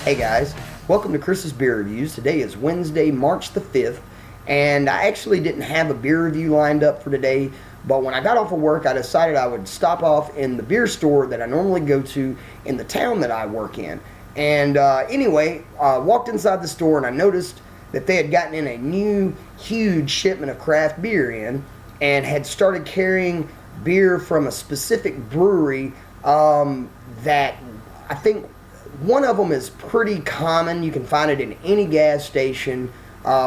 Hey guys, welcome to Chris's Beer Reviews. Today is Wednesday, March the 5th, and I actually didn't have a beer review lined up for today, but when I got off of work, I decided I would stop off in the beer store that I normally go to in the town that I work in. And anyway, walked inside the store and I noticed that they had gotten in a new, huge shipment of craft beer in and had started carrying beer from a specific brewery that I think one of them is pretty common. You can find it in any gas station,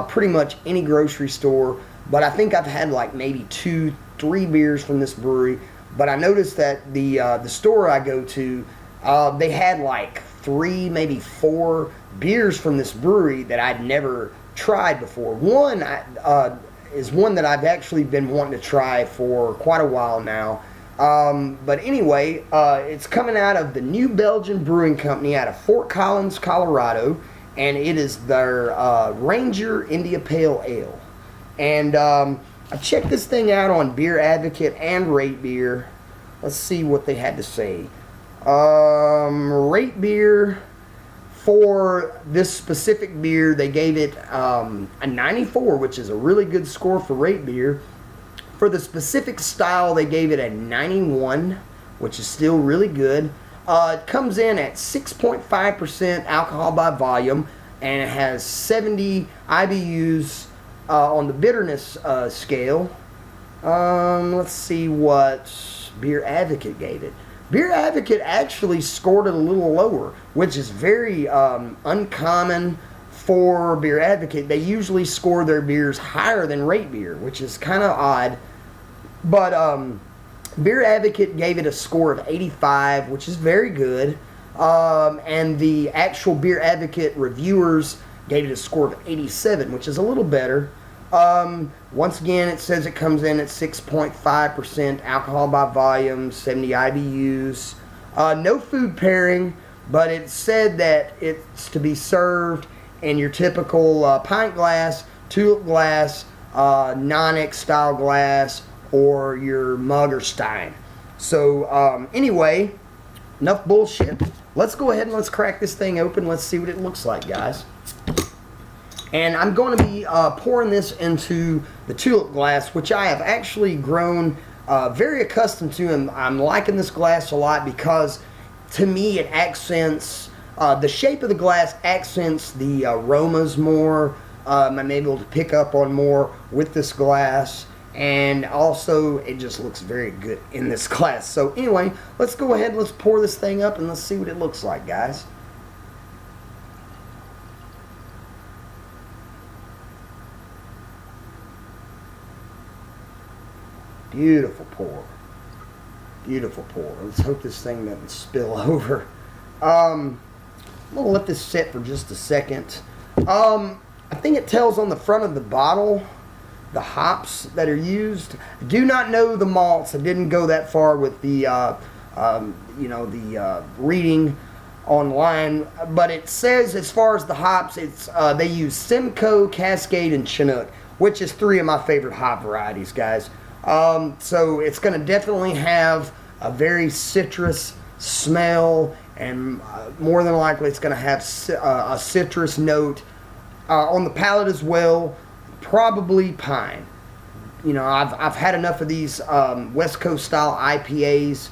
pretty much any grocery store. But I think I've had like maybe 2-3 beers from this brewery. But I noticed that the store I go to, they had like 3, maybe 4 beers from this brewery that I'd never tried before. One is one that I've actually been wanting to try for quite a while now. But anyway, it's coming out of the New Belgium Brewing Company out of Fort Collins, Colorado, and it is their Ranger India Pale Ale. And I checked this thing out on Beer Advocate and Rate Beer. Let's see what they had to say. Rate Beer, for this specific beer, they gave it a 94, which is a really good score for Rate Beer. For the specific style, they gave it a 91, which is still really good. It comes in at 6.5% alcohol by volume, and it has 70 IBUs on the bitterness scale. Let's see what Beer Advocate gave it. Beer Advocate actually scored it a little lower, which is very uncommon for Beer Advocate. They usually score their beers higher than Rate Beer, which is kind of odd. But Beer Advocate gave it a score of 85, which is very good. And the actual Beer Advocate reviewers gave it a score of 87, which is a little better. Once again, it says it comes in at 6.5% alcohol by volume, 70 IBUs. No food pairing, but it said that it's to be served in your typical pint glass, tulip glass, Nonic style glass, or your mug or stein. So anyway, enough bullshit. Let's go ahead and let's crack this thing open. Let's see what it looks like, guys. And I'm going to be pouring this into the tulip glass, which I have actually grown very accustomed to, and I'm liking this glass a lot because to me it accents, the shape of the glass accents the aromas more. I'm able to pick up on more with this glass, and also it just looks very good in this glass. So anyway, let's go ahead and let's pour this thing up and let's see what it looks like, guys. Beautiful pour. Beautiful pour. Let's hope this thing doesn't spill over. I'm going to let this sit for just a second. I think it tells on the front of the bottle the hops that are used. I do not know the malts. I didn't go that far with the reading online, but it says as far as the hops, it's they use Simcoe, Cascade, and Chinook, which is 3 of my favorite hop varieties, guys. So it's going to definitely have a very citrus smell, and more than likely it's going to have a citrus note on the palate as well. Probably pine. You know, I've had enough of these West Coast style IPAs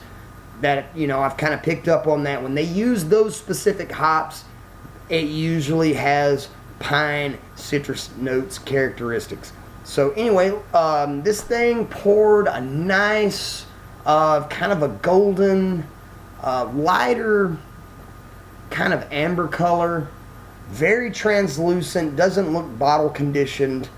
that, you know, I've kind of picked up on that. When they use those specific hops, it usually has pine citrus notes characteristics. So anyway, this thing poured a nice kind of a golden, lighter kind of amber color. Very translucent, doesn't look bottle conditioned.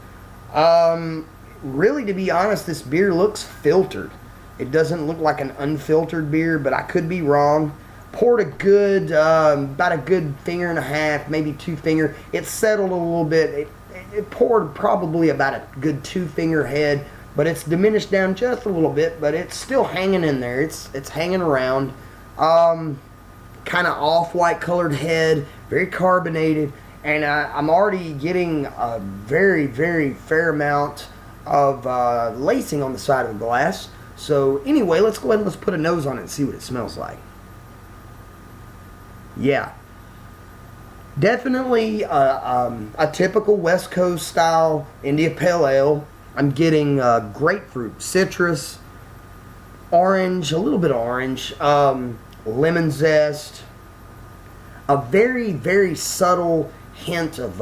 Really, to be honest, this beer looks filtered. It doesn't look like an unfiltered beer, but I could be wrong. Poured a good, about a good finger and a half, maybe 2 finger. It settled a little bit. It poured probably about a good 2-finger head, but it's diminished down just a little bit, but it's still hanging in there. It's hanging around. Kind of off-white colored head, very carbonated, and I'm already getting a very, very fair amount of lacing on the side of the glass. So anyway, let's go ahead and let's put a nose on it and see what it smells like. Yeah. Definitely a typical West Coast style India Pale Ale. I'm getting grapefruit, citrus, orange, a little bit of orange, lemon zest, a very, very subtle hint of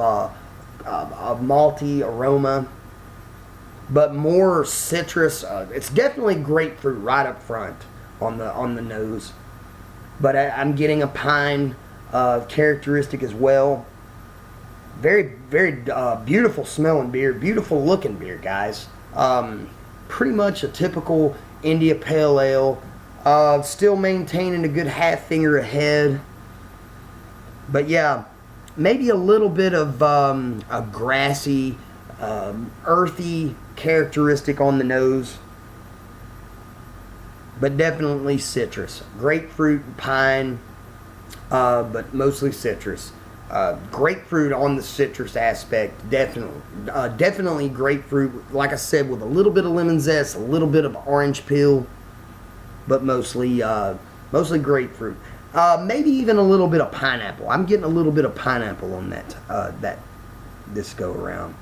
malty aroma, but more citrus. It's definitely grapefruit right up front on the nose, but I'm getting a pine characteristic as well. Very, very beautiful smelling beer, beautiful looking beer, guys. Pretty much a typical India Pale Ale. Still maintaining a good half finger ahead. But yeah, maybe a little bit of a grassy, earthy characteristic on the nose. But definitely citrus. Grapefruit and pine, but mostly citrus. Grapefruit on the citrus aspect, definitely grapefruit. Like I said, with a little bit of lemon zest, a little bit of orange peel, but mostly grapefruit. Maybe even a little bit of pineapple. I'm getting a little bit of pineapple on that this go around.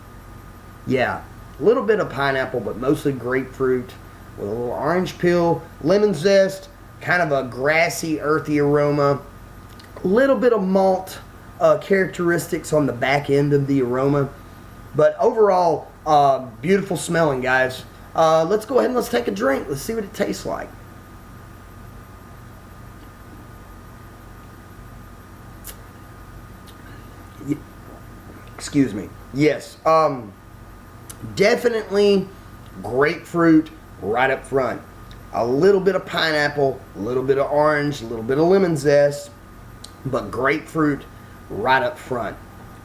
Yeah, a little bit of pineapple, but mostly grapefruit with a little orange peel, lemon zest, kind of a grassy, earthy aroma. A little bit of malt characteristics on the back end of the aroma, but overall beautiful smelling, guys. Let's go ahead and let's take a drink. Let's see what it tastes like. Excuse me. Yes, definitely grapefruit right up front. A little bit of pineapple, a little bit of orange, a little bit of lemon zest, but grapefruit right up front.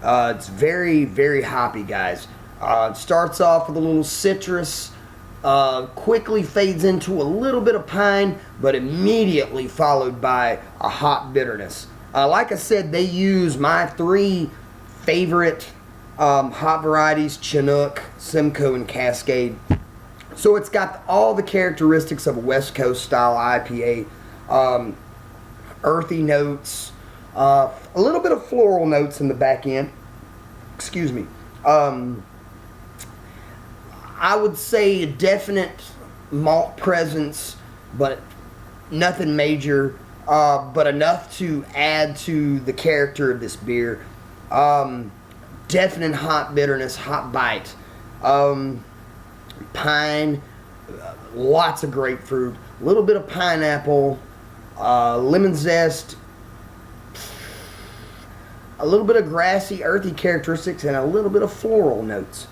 It's very, very hoppy, guys. It starts off with a little citrus, quickly fades into a little bit of pine, but immediately followed by a hop bitterness. Like I said, they use my three favorite hop varieties: Chinook, Simcoe, and Cascade. So it's got all the characteristics of a West Coast style IPA. Earthy notes, a little bit of floral notes in the back end. Excuse me. I would say a definite malt presence, but nothing major, but enough to add to the character of this beer. Definite hop bitterness, hop bite, pine, lots of grapefruit, a little bit of pineapple, lemon zest, a little bit of grassy, earthy characteristics, and a little bit of floral notes.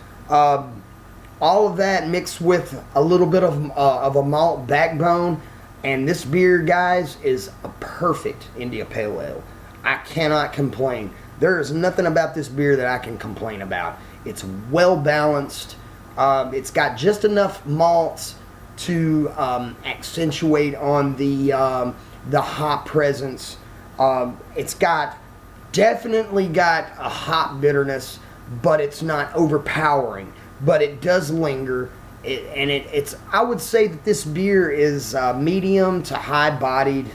All of that mixed with a little bit of a malt backbone, and this beer, guys, is a perfect India Pale Ale. I cannot complain. There is nothing about this beer that I can complain about. It's well balanced. It's got just enough malts to accentuate on the hop presence. It's definitely got a hop bitterness, but it's not overpowering. But it does linger, it's. I would say that this beer is medium to high bodied.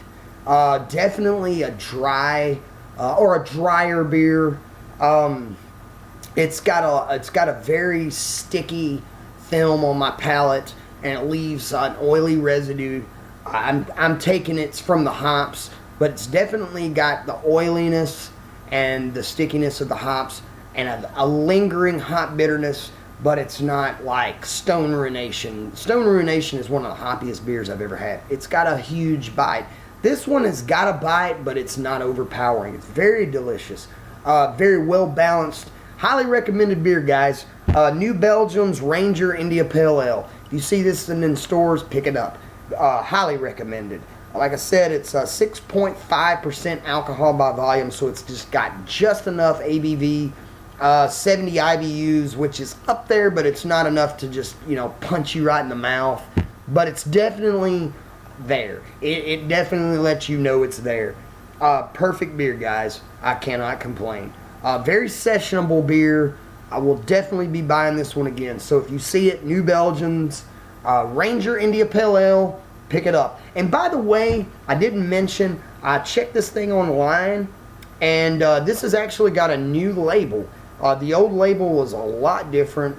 Definitely a dry or a drier beer. It's got a very sticky film on my palate, and it leaves an oily residue. I'm taking it's from the hops, but it's definitely got the oiliness and the stickiness of the hops, and a lingering hop bitterness. But it's not like Stone Ruination. Stone Ruination is one of the hoppiest beers I've ever had. It's got a huge bite. This one has got a bite, but it's not overpowering. It's very delicious. Very well balanced. Highly recommended beer, guys. New Belgium's Ranger India Pale Ale. If you see this in stores, pick it up. Highly recommended. Like I said, it's 6.5% alcohol by volume, so it's just got just enough ABV. 70 IBUs, which is up there, but it's not enough to just, punch you right in the mouth. But it's definitely there. It definitely lets you know it's there. Perfect beer, guys. I cannot complain. Very sessionable beer. I will definitely be buying this one again. So if you see it, New Belgium's Ranger India Pale Ale, pick it up. And by the way, I didn't mention, I checked this thing online, And this has actually got a new label. The old label was a lot different.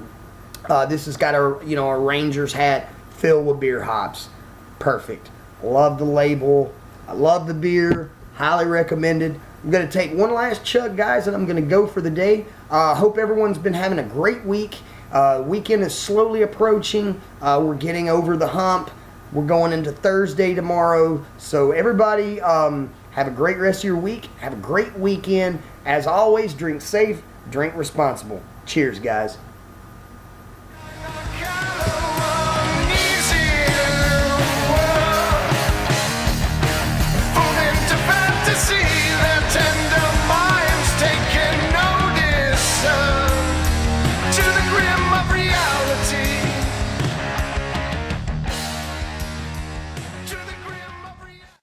This has got a Ranger's hat filled with beer hops. Perfect. Love the label. I love the beer. Highly recommended. I'm going to take one last chug, guys, and I'm going to go for the day. Hope everyone's been having a great week. Weekend is slowly approaching. We're getting over the hump. We're going into Thursday tomorrow. So everybody, have a great rest of your week. Have a great weekend. As always, drink safe, drink responsible. Cheers, guys.